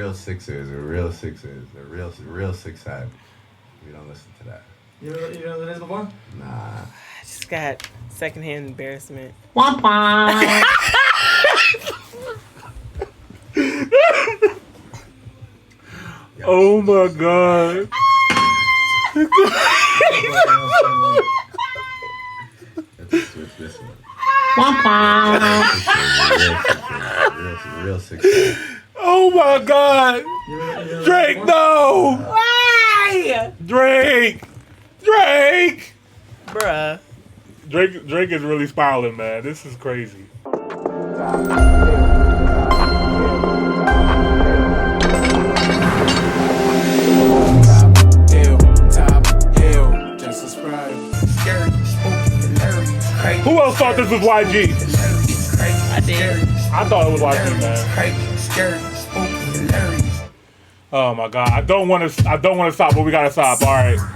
real sixers, they're real sixers, they're real six side. We don't listen to that. You know this before? Nah. I just got secondhand embarrassment. Oh my God. This one. Real six side. Oh my God. Drake, no. Why? Drake. Bruh. Drake is really spiraling, man. This is crazy. Who else thought this was YG? I did. I thought it was YG, man. Oh my God. I don't want to stop, but we gotta stop. All right. Gotta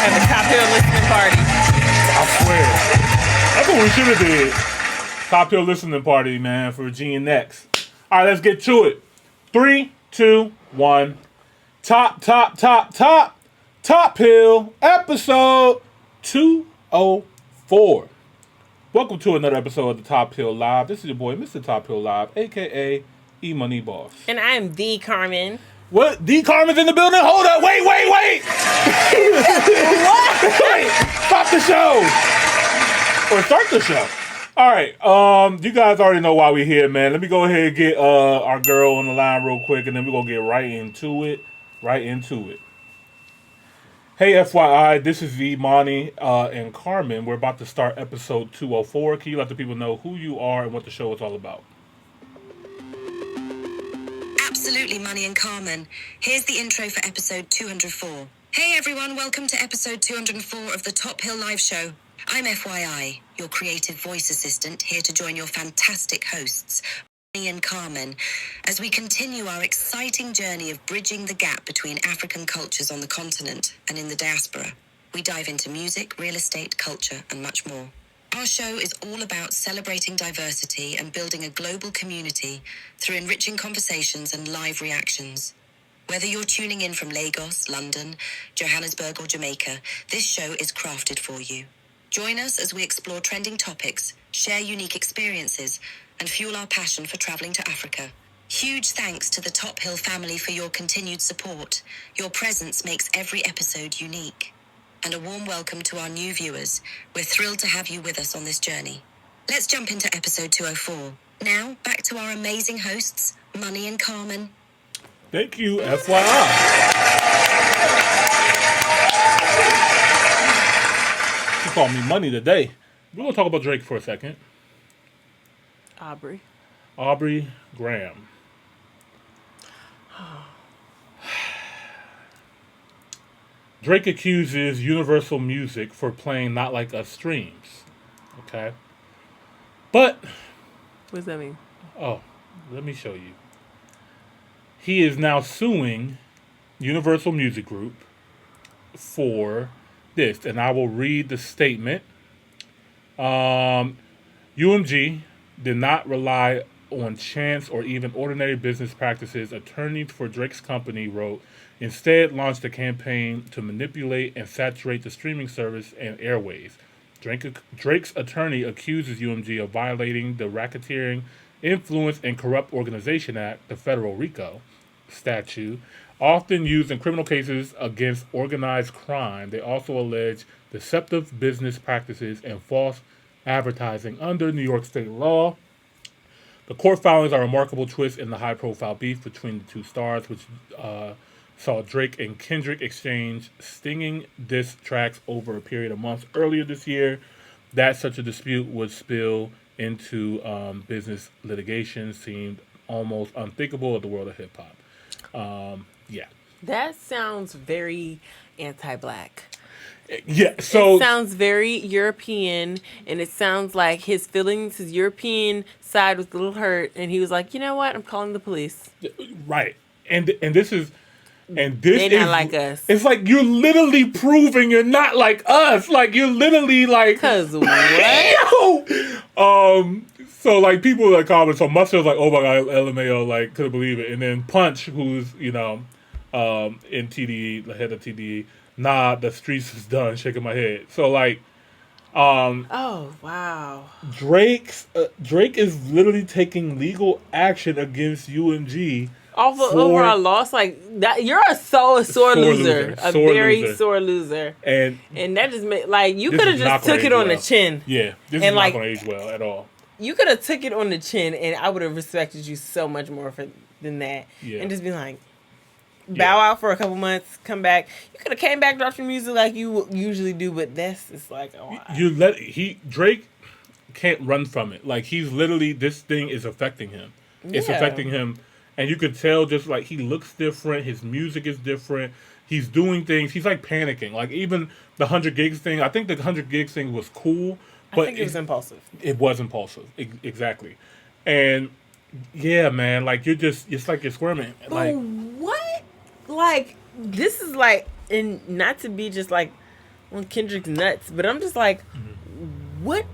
have a Top Hill listening party. I swear. That's what we should have did. Top Hill listening party, man, for G and X. All right, let's get to it. 3, 2, 1. Top Hill episode 204. Welcome to another episode of the Top Hill Live. This is your boy, Mr. Top Hill Live, a.k.a. E-Money Boss. And I am the Carmen. What? D. Carmen's in the building? Hold up. Wait. What? Wait. Stop the show. Or start the show. All right. You guys already know why we're here, man. Let me go ahead and get our girl on the line real quick, and then we're going to get right into it. Hey, FYI, this is Imani and Carmen. We're about to start episode 204. Can you let the people know who you are and what the show is all about? Absolutely, Imani and Carmen. Here's the intro for episode 204. Hey everyone, welcome to episode 204 of the Top Hill Live Show. I'm FYI, your creative voice assistant, here to join your fantastic hosts, Imani and Carmen, as we continue our exciting journey of bridging the gap between African cultures on the continent and in the diaspora. We dive into music, real estate, culture, and much more. Our show is all about celebrating diversity and building a global community through enriching conversations and live reactions. Whether you're tuning in from Lagos, London, Johannesburg, or Jamaica, this show is crafted for you. Join us as we explore trending topics, share unique experiences, and fuel our passion for traveling to Africa. Huge thanks to the Top Hill family for your continued support. Your presence makes every episode unique. And a warm welcome to our new viewers. We're thrilled to have you with us on this journey. Let's jump into episode 204. Now, back to our amazing hosts, Imani and Carmen. Thank you, FYI. She called me money today. We're going to talk about Drake for a second. Aubrey Graham. Drake accuses Universal Music for playing Not Like Us streams. Okay? But... What does that mean? Oh, let me show you. He is now suing Universal Music Group for this. And I will read the statement. UMG did not rely on chance or even ordinary business practices. Attorneys for Drake's company wrote, instead launched a campaign to manipulate and saturate the streaming service and airways. Drake's attorney accuses UMG of violating the Racketeering, Influence, and Corrupt Organization Act, the federal RICO statute, often used in criminal cases against organized crime. They also allege deceptive business practices and false advertising under New York state law. The court filings are a remarkable twist in the high-profile beef between the two stars, which saw Drake and Kendrick exchange stinging diss tracks over a period of months earlier this year. That such a dispute would spill into business litigation seemed almost unthinkable of the world of hip-hop. Yeah. That sounds very anti-black. Yeah, so... It sounds very European, and it sounds like his feelings, his European side was a little hurt, and he was like, you know what, I'm calling the police. Right. And this is... And this They is not like us. It's like you're literally proving you're not like us. Like you're literally like Cause what? Yo! So like people like comment. So Mustard's like, oh my god, LMAO, like couldn't believe it. And then Punch, who's in TDE, the head of TDE, nah, the streets is done. Shaking my head. So like, Oh wow. Drake is literally taking legal action against UMG. Off of overall loss, like that, you're a sore loser, a very sore loser, and that just made like you could have just took it on the chin. Yeah, this is not going to age well at all. You could have took it on the chin, and I would have respected you so much more than that, and just been like, bow out for a couple months, come back. You could have came back, dropped your music like you usually do, but that's it's like Drake can't run from it. Like he's literally this thing is affecting him. It's affecting him. And you could tell just like he looks different, his music is different, he's doing things, he's like panicking. Like even the 100 gigs thing, I think the 100 gigs thing was cool, but I think it was impulsive. It was impulsive, exactly. And yeah, man, like it's like you're squirming. But like what? Like this is like, and not to be just like on Kendrick's nuts, but I'm just like, what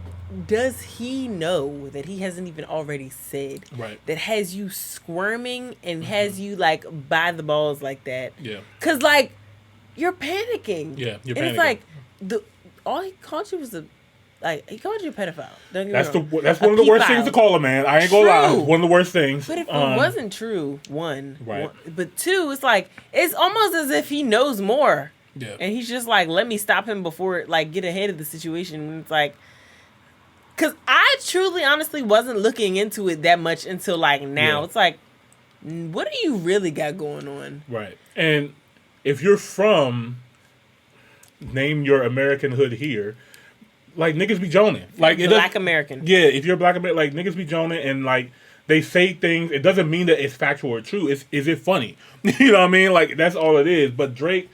does he know that he hasn't even already said that has you squirming and has you like by the balls like that? Yeah. Cause like you're panicking. Yeah, you're and panicking. It's like all he called you was he called you a pedophile. That's one of the worst things to call a man. I ain't gonna lie. One of the worst things. But if it wasn't true, but two, it's like it's almost as if he knows more. Yeah. And he's just like, let me stop him before like get ahead of the situation. And it's like, because I truly, honestly wasn't looking into it that much until like now. Yeah. It's like, what do you really got going on? Right. And if you're from, name your American hood here, like niggas be joning. Like Black American. Yeah, if you're Black American, like niggas be joning and like they say things. It doesn't mean that it's factual or true. Is it funny? You know what I mean? Like that's all it is. But Drake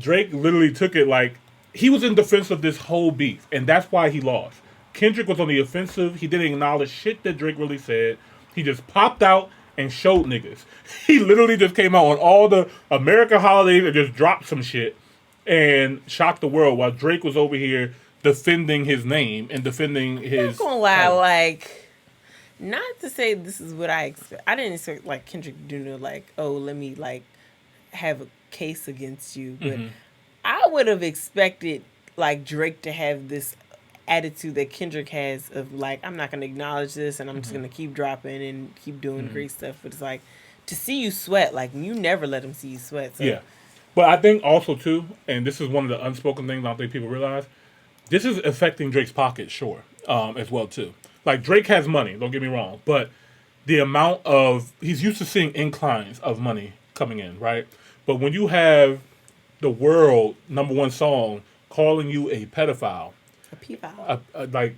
literally took it like he was in defense of this whole beef, and that's why he lost. Kendrick was on the offensive. He didn't acknowledge shit that Drake really said. He just popped out and showed niggas. He literally just came out on all the American holidays and just dropped some shit and shocked the world while Drake was over here defending his name and defending his... I'm not gonna lie, like, not to say this is what I expect. I didn't expect, like, Kendrick to do, like, oh, let me, like, have a case against you. But I would have expected, like, Drake to have this attitude that Kendrick has of like, I'm not going to acknowledge this and I'm just going to keep dropping and keep doing great stuff. But it's like, to see you sweat, like you never let him see you sweat. So. Yeah. But I think also too, and this is one of the unspoken things I don't think people realize, this is affecting Drake's pocket, sure, as well too. Like Drake has money, don't get me wrong, but the amount of, he's used to seeing inclines of money coming in, right? But when you have the world #1 song calling you a pedophile, like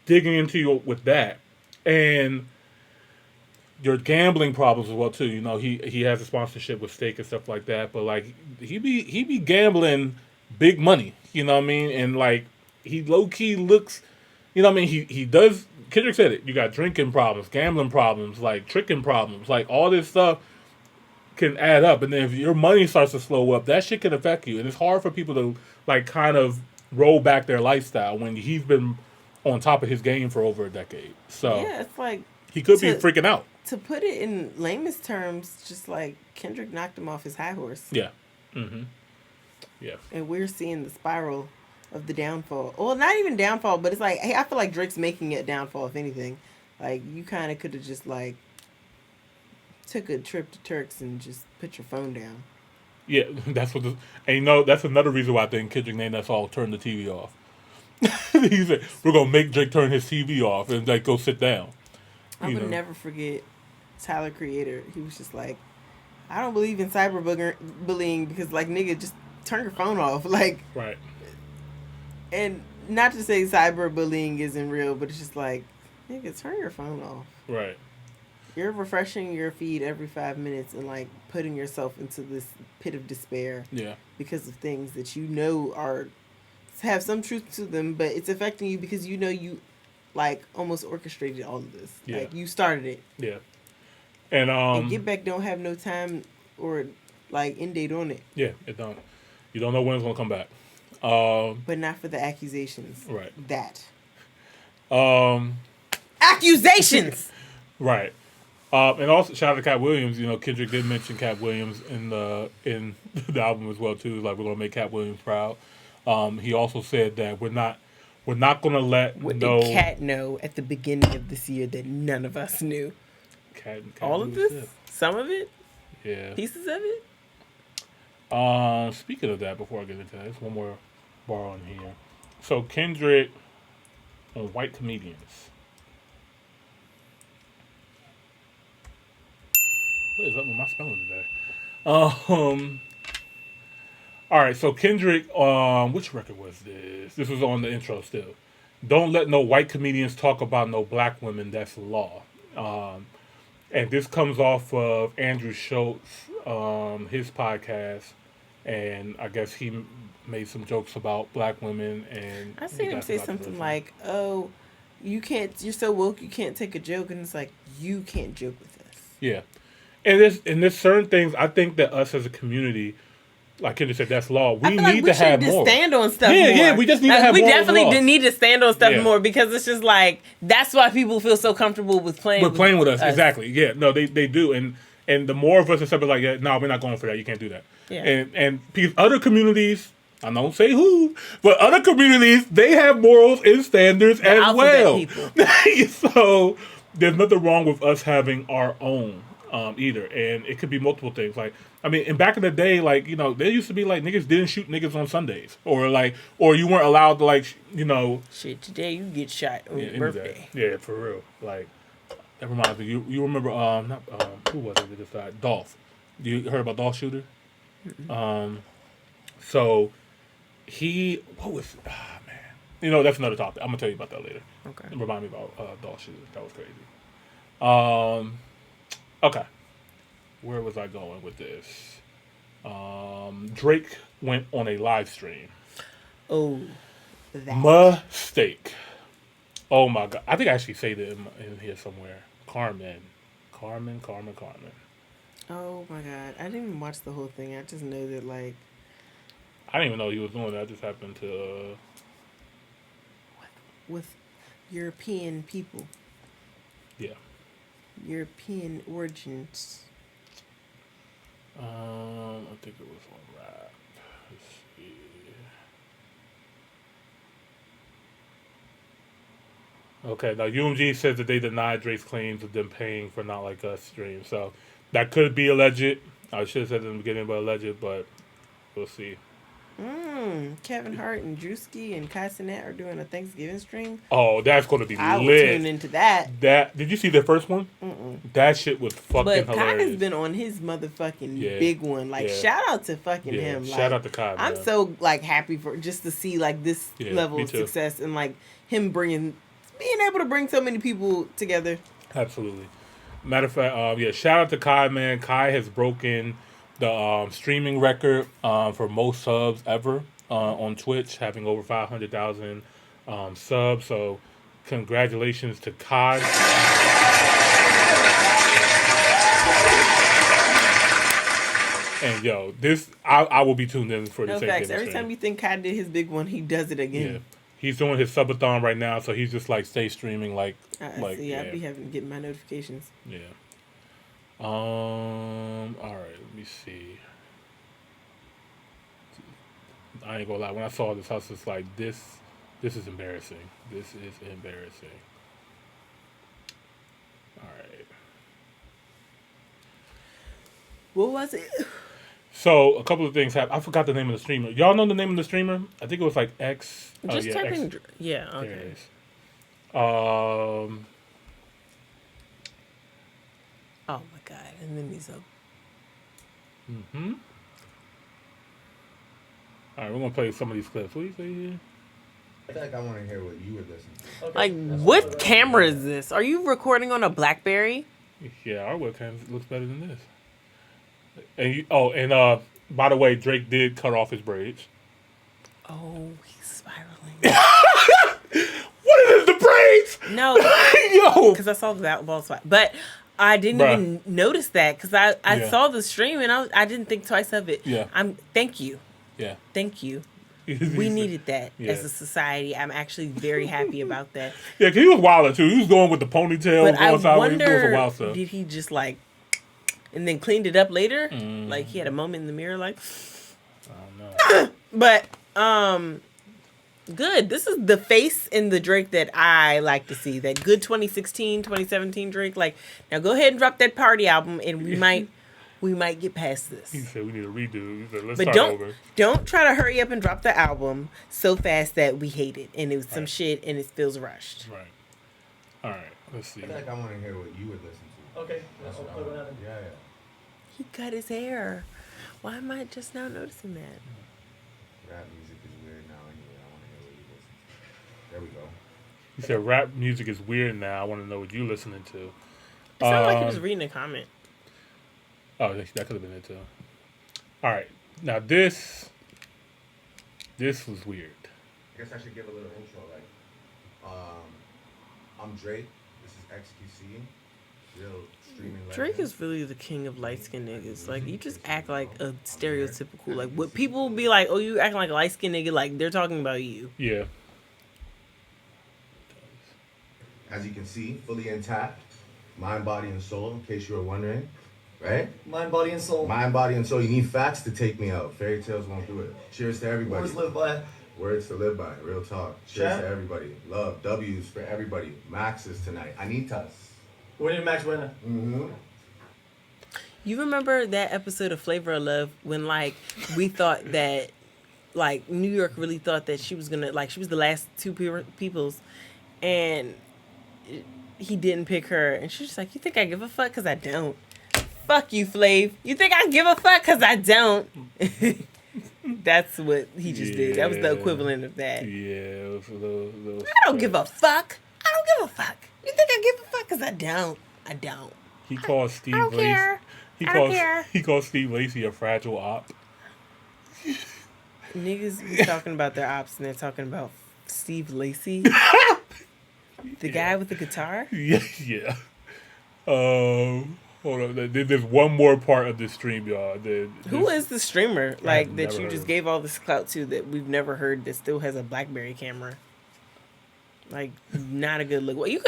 digging into you with that, and your gambling problems as well too. You know, he has a sponsorship with Stake and stuff like that, but like he be gambling big money. You know what I mean? And like he low key looks. You know what I mean? He does. Kendrick said it. You got drinking problems, gambling problems, like tricking problems, like all this stuff can add up. And then if your money starts to slow up, that shit can affect you. And it's hard for people to like kind of roll back their lifestyle when he's been on top of his game for over a decade. So yeah, it's like he could be freaking out. To put it in layman's terms, just like Kendrick knocked him off his high horse. Yeah. Mm-hmm. Yeah. And we're seeing the spiral of the downfall. Well, not even downfall, but it's like, hey, I feel like Drake's making it downfall, if anything. Like, you kind of could have just, like, took a trip to Turks and just put your phone down. Yeah, that's what. And you know, that's another reason why I think Kendrick named us all turn the TV off. He said, we're going to make Drake turn his TV off and, like, go sit down. I would never forget Tyler Creator. He was just like, I don't believe in cyberbullying because, like, nigga, just turn your phone off. Like, right. And not to say cyberbullying isn't real, but it's just like, nigga, turn your phone off. Right. You're refreshing your feed every 5 minutes and, like, putting yourself into this pit of despair. Yeah. Because of things that you know have some truth to them, but it's affecting you because you know you, like, almost orchestrated all of this. Yeah. Like, you started it. Yeah. And Get Back don't have no time or like end date on it. Yeah, it don't. You don't know when it's gonna come back. But not for the accusations. Right. That. Um, Accusations! right. And also shout out to Cat Williams. You know, Kendrick did mention Cat Williams in the album as well too. Like, we're gonna make Cat Williams proud. He also said that we're not gonna let What did Cat know at the beginning of this year that none of us knew? Cat All of this? Some of it? Yeah. Pieces of it? Speaking of that, before I get into that, there's one more bar on here. So Kendrick on white comedians. What is up with my spelling today? All right, so Kendrick, which record was this? This was on the intro still. Don't let no white comedians talk about no black women. That's law. And this comes off of Andrew Schultz, his podcast, and I guess he made some jokes about black women. And I seen him say something like, "Oh, you're so woke, you can't take a joke," and it's like, you can't joke with us. Yeah, and there's certain things I think that us as a community, like Kendrick said, that's law. We need to have more. Stand on stuff. Yeah, more. yeah. We just need to have more. We definitely need to stand on stuff Yeah. more, because it's just like that's why people feel so comfortable with playing. With us. Exactly. Yeah. No, they do. And the more of us accept it, like, yeah, no, we're not going for that. You can't do that. Yeah. And other communities, I don't say who, but other communities, they have morals and standards as alphabet well. people. So there's nothing wrong with us having our own either. And it could be multiple things. Like, I mean, and back in the day, like, you know, there used to be like niggas didn't shoot niggas on Sundays, or you weren't allowed to, like, you know. Shit, today you get shot on your birthday. Yeah, for real. Like, that reminds me. You remember who was it that just died? Dolph. You heard about Dolph Shooter? Mm-hmm. So what was man? You know, that's another topic. I'm gonna tell you about that later. Okay. It reminded me about Dolph Shooter. That was crazy. Okay. Where was I going with this? Drake went on a live stream. Oh, that. Mistake. Oh my God. I think I actually say that in here somewhere. Carmen. Oh my God. I didn't even watch the whole thing. I just know that, like, I didn't even know he was doing that. I just happened to. with European people, Yeah. European origins. I think it was on rap. Let's see. Okay, now UMG says that they denied Drake's claims of them paying for Not Like Us stream. So that could be alleged. I should have said it in the beginning, but alleged, but we'll see. Kevin Hart and Drewski and Kai Cenat are doing a Thanksgiving stream. Oh, that's going to be I will lit. tune into that. Did you see their first one? That shit was fucking But Kai hilarious. has been on his motherfucking big one. Like, shout out to fucking him. Like, shout out to Kai. I'm so, like, happy for just to see, like, this level of success and, like, him being able to bring so many people together. Absolutely. Matter of fact, shout out to Kai, man. Kai has broken the streaming record for most subs ever on Twitch, having over 500,000 subs. So, congratulations to Kai. And yo, this I will be tuned in for the same facts. thing. Every time you think Kai did his big one, he does it again. Yeah. He's doing his subathon right now, so he's just like stay streaming like see, I be getting my notifications. Yeah. All right, let me see. I ain't gonna lie, when I saw this, I was just like, this is embarrassing. This is embarrassing. All right. What was it? So a couple of things happened. I forgot the name of the streamer. Y'all know the name of the streamer? I think it was like X. Just type in. X. Yeah. Okay. There it is. Oh my God! And then he's up. Mm-hmm. All right, we're gonna play some of these clips. What do you say here? I feel like I want to hear what you were listening to. Okay. Like, what camera is this? Are you recording on a BlackBerry? Yeah, our webcam looks better than this. And by the way, Drake did cut off his braids. Oh, he's spiraling. What is this, the braids? No, yo, because I saw that ball spot. But I didn't Bruh. even notice that because I Yeah. saw the stream and I didn't think twice of it. Yeah. Thank you. Yeah. Thank you. We needed that Yeah. as a society. I'm actually very happy about that. Yeah, because he was wilder too. He was going with the ponytail, But I going sideways, doing some wonder, wild stuff. did he just like, and then cleaned it up later? Like he had a moment in the mirror, like. I don't know. But good. This is the face in the Drake that I like to see. That good 2016, 2017 Drake. Like, now go ahead and drop that party album, and we might get past this. He said we need a redo. He said let's But start over. don't try to hurry up and drop the album so fast that we hate it and it was some Right. shit and it feels rushed. Right. All right. Let's see. I feel like I want to hear what you would listen to. Okay. That's I'll what play I what want. happened. Yeah. He cut his hair. Why am I just now noticing that? Rap music is weird now anyway. I want to hear what you listen to. There we go. He said rap music is weird now. I want to know what you listening to. It sounded like he was Um, reading a comment. Oh, that could have been it too. All right. Now this was weird. I guess I should give a little intro. Like, I'm Drake. This is XQC. Real streaming. Drake legend. is really the king of light skinned niggas. Like, you just act like a stereotypical. Like, what people be like, oh, you acting like a light skinned nigga. Like, they're talking about you. Yeah. As you can see, fully intact. Mind, body, and soul. In case you were wondering, right? Mind, body, and soul. Mind, body, and soul. You need facts to take me out. Fairy tales won't do it. Cheers to everybody. Words live by. Words to live by. Real talk. Cheers Chat. to everybody. Love. W's for everybody. Maxes tonight. Anitas. We need Max winner. Mm-hmm. You remember that episode of Flavor of Love when, like, we thought that, like, New York really thought that she was gonna, like, she was the last two peoples, and he didn't pick her, and she was like, you think I give a fuck? Because I don't. Fuck you, Flav. You think I give a fuck? Because I don't. That's what he just did. That was the Yeah. equivalent of that. Yeah. It was a little I don't give a fuck. I don't give a fuck. You think I give a fuck? Because I don't. I don't. He called Steve I don't Lacy. care. He I don't calls care. he called Steve Lacy a fragile op. Niggas be talking about their ops and they're talking about Steve Lacy. The guy with the guitar? Yeah, yeah. Hold on. There's one more part of this stream, y'all. Who is the streamer like that never you heard just of. gave all this clout to that we've never heard that still has a BlackBerry camera? Like, not a good look. Well, you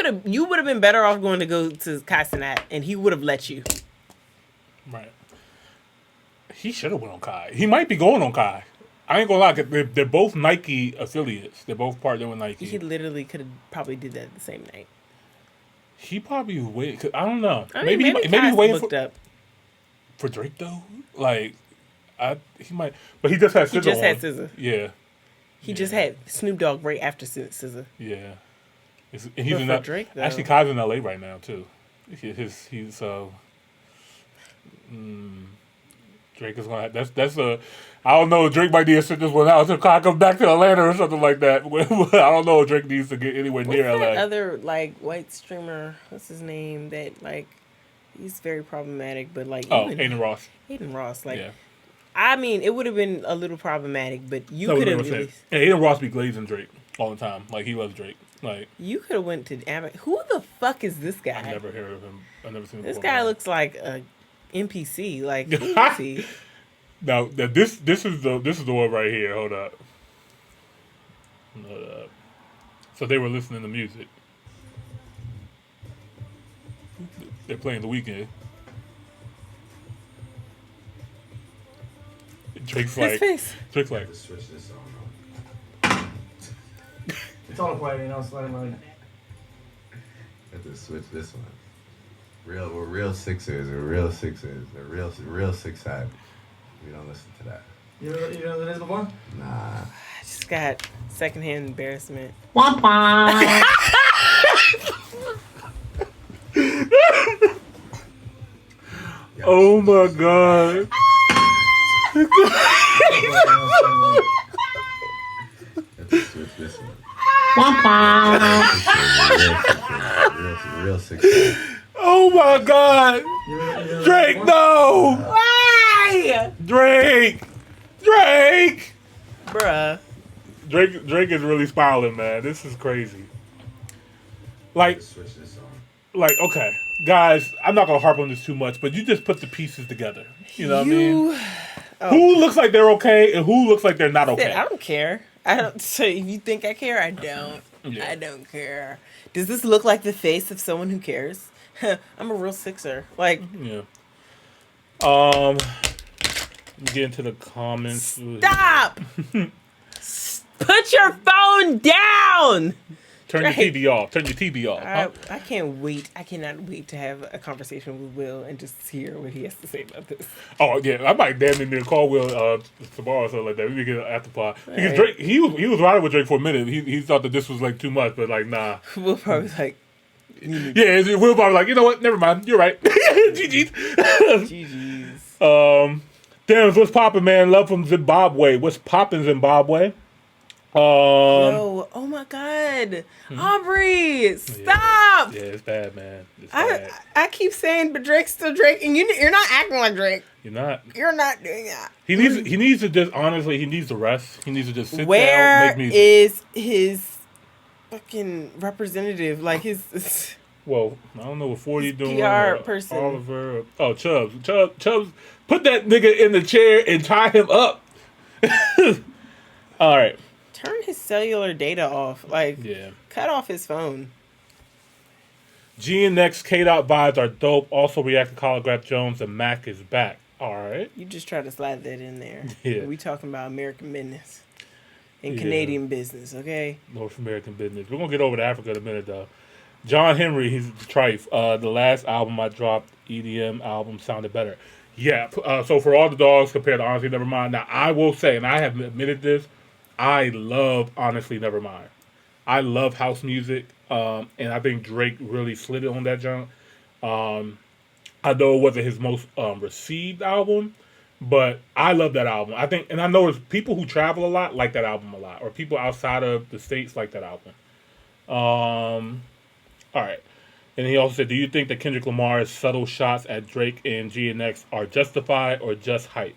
would have been better off going to go to Kai Cenat and he would have let you. Right. He should have went on Kai. He might be going on Kai. I ain't gonna lie. 'Cause they're both Nike affiliates. They're both partnered with Nike. He literally could have probably did that the same night. He probably wait. Cause I don't know. I mean, maybe maybe Kai's waiting booked up. for Drake though. Like, he might. But he just had He SZA just on. had SZA. Yeah. He just had Snoop Dogg right after SZA. Yeah. He's But in for that. Drake, though- Actually, Kai's in LA right now too. He's Drake is gonna. That's a. I don't know. Drake might need to sit this one out until Kai comes back to Atlanta or something like that. I don't know if Drake needs to get anywhere What's near that LA. other like white streamer? What's his name? That like he's very problematic, but like Oh, even Aiden Ross. Aiden Ross. Like Yeah. I mean, it would have been a little problematic, but you No, could have 100%. Yeah, Aiden Ross be glazing Drake all the time. Like he loves Drake. Like you could have went to who the fuck is this guy? I've never heard of him. I've never seen him. This before. guy looks like a NPC. Like who is he? Now this is the one right here. Hold up. So they were listening to music. They're playing The Weeknd. Drake's His like, face. Drake's like, Let's switch this on. It's on a play, you know, it's not like. Have to switch this one. We're real sixers. We're real sixers. They're real six side. We don't listen to that. You know what it is before? Nah. I just got secondhand embarrassment. oh my god. Have to switch this one. Real six side. Oh my god. Drake, no. Why? Drake. Bruh. Drake is really spiraling, man. This is crazy. Like, Switch this on. okay. guys, I'm not gonna harp on this too much, but you just put the pieces together. You know what I mean? Oh. Who looks like they're okay and who looks like they're not okay? I don't care. I don't. So if you think I care, I don't. Yeah. I don't care. Does this look like the face of someone who cares? I'm a real Sixer. Like, Yeah. Let me get into the comments. stop. Put your phone down. Turn your TV off. Turn your TV off. Huh? I can't wait. I cannot wait to have a conversation with Will and just hear what he has to say about this. Oh yeah, I might damn near call Will tomorrow or something like that. We get an after pod. Because Right. Drake, he was riding with Drake for a minute. He thought that this was like too much, but like nah. Will probably like, Yeah, Will probably like, you know what? Never mind. You're right. GG's. GG's. Damn, what's poppin', man? Love from Zimbabwe. What's poppin', Zimbabwe? Yo, oh my God, Aubrey, stop! Yeah, it's bad, man. It's bad. I keep saying, but Drake's still Drake, and you're not acting like Drake. You're not. You're not doing that. He needs to just honestly. He needs to rest. He needs to just sit down, Where make music. is his fucking representative? Like his Well, I don't know what 40 doing. PR or person. Oliver. Chubbs. Chubbs. Put that nigga in the chair and tie him up. All right. turn his cellular data off. Like, Yeah. cut off his phone. G and X K-Dot vibes are dope. Also react to Holograph Jones and Mac is back. All right. You just try to slide that in there. Yeah. We talking about American business and Yeah. Canadian business, okay? North American business. We're gonna get over to Africa in a minute though. John Henry, he's trife. The last album I dropped, EDM album, sounded better. Yeah. So for all the dogs compared to Honestly Nevermind. Now I will say, and I have admitted this, I love Honestly Nevermind. I love house music, and I think Drake really slid it on that jump. I know it wasn't his most received album, but I love that album. I think, and I know there's people who travel a lot like that album a lot, or people outside of the States like that album. All right. And he also said, do you think that Kendrick Lamar's subtle shots at Drake and GNX are justified or just hype?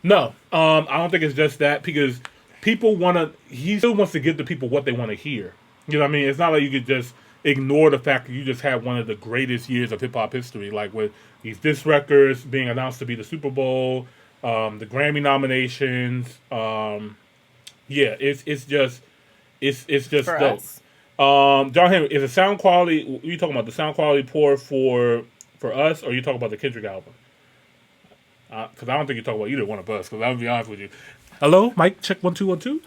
No. I don't think it's just that, because people he still wants to give the people what they want to hear. You know what I mean? It's not like you could just ignore the fact that you just had one of the greatest years of hip-hop history, like with these diss records being announced to be the Super Bowl, the Grammy nominations. It's just For dope. us. John Henry, is the sound quality? You talking about the sound quality poor for us, or you talking about the Kendrick album? Because I don't think you're talking about either one of us. Because I'll be honest with you. Hello, Mike. Check 1 2 1 2.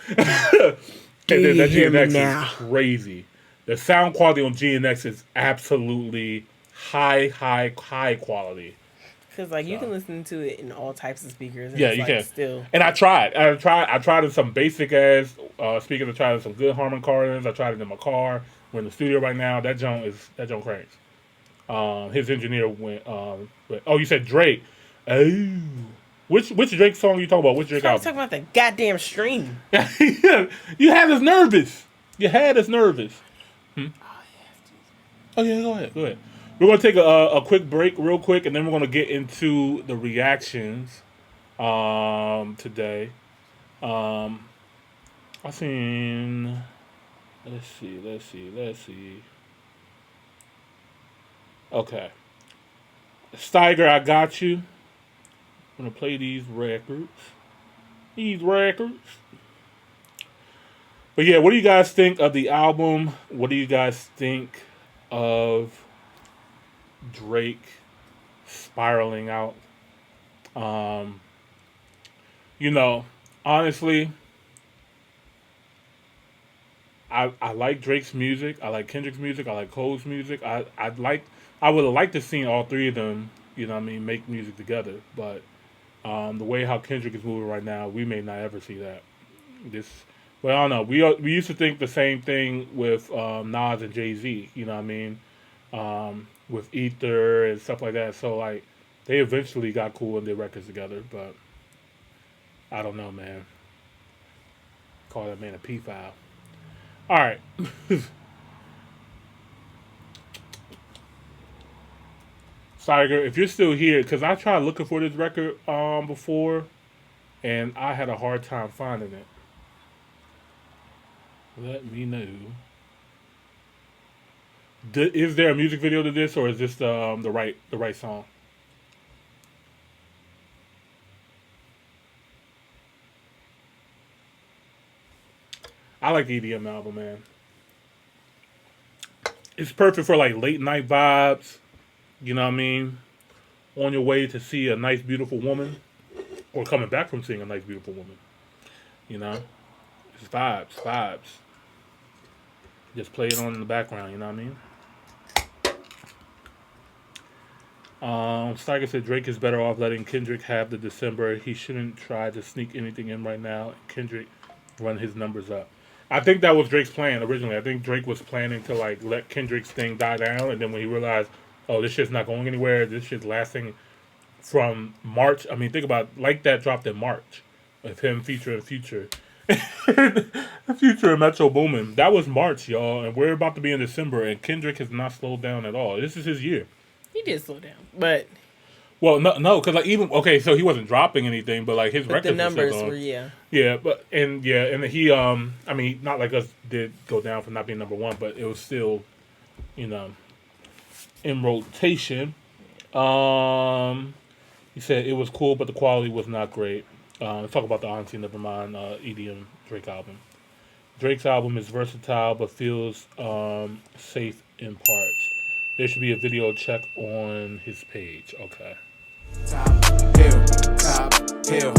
And then that GNX is crazy. The sound quality on GNX is absolutely high quality. Because like you can listen to it in all types of speakers. And Yeah, it's you like can. Still, And I tried in some basic ass speakers. I tried in some good Harman Kardons. I tried it in my car. We're in the studio right now. That joint cranks. His engineer went. You said Drake. Oh, which Drake song are you talking about? Which Drake I'm album? talking about the goddamn stream. You had us nervous. Oh yeah, go ahead. We're gonna take a quick break, real quick, and then we're gonna get into the reactions today. I seen. Let's see. Okay, Steiger, I got you. I'm gonna play these records. But yeah, what do you guys think of the album? What do you guys think of Drake spiraling out? Honestly, I like Drake's music. I like Kendrick's music. I like Cole's music. I would have liked to see all three of them, make music together. But the way how Kendrick is moving right now, we may not ever see that. Well, I don't know. We used to think the same thing with Nas and Jay-Z, with Ether and stuff like that. So, like, they eventually got cool and did records together, but I don't know, man. Call that man a P-file. All right. Steiger, if you're still here, because I tried looking for this record before, and I had a hard time finding it. Let me know. Is there a music video to this, or is this the right song? I like the EDM album, man. It's perfect for like late night vibes. You know what I mean? On your way to see a nice, beautiful woman, or coming back from seeing a nice, beautiful woman. You know, it's vibes. Just play it on in the background. You know what I mean? Steiger said Drake is better off letting Kendrick have the December. He shouldn't try to sneak anything in right now. Kendrick run his numbers up. I think that was Drake's plan originally. I think Drake was planning to like let Kendrick's thing die down, and then when he realized, oh, this shit's not going anywhere, this shit's lasting from March. I mean, think about Like That dropped in March with him featuring Future. Future and Metro Boomin. That was March, y'all, and we're about to be in December, and Kendrick has not slowed down at all. This is his year. He did slow down, but well, no, because like even okay, so he wasn't dropping anything, but like his but records the numbers were yeah. and he I mean, not like us did go down for not being number one, but it was still, you know, in rotation. He said it was cool, but the quality was not great. Let's talk about the Auntie Nevermind EDM Drake album. Drake's album is versatile, but feels safe in parts. There should be a video check on his page. Okay. Top hill,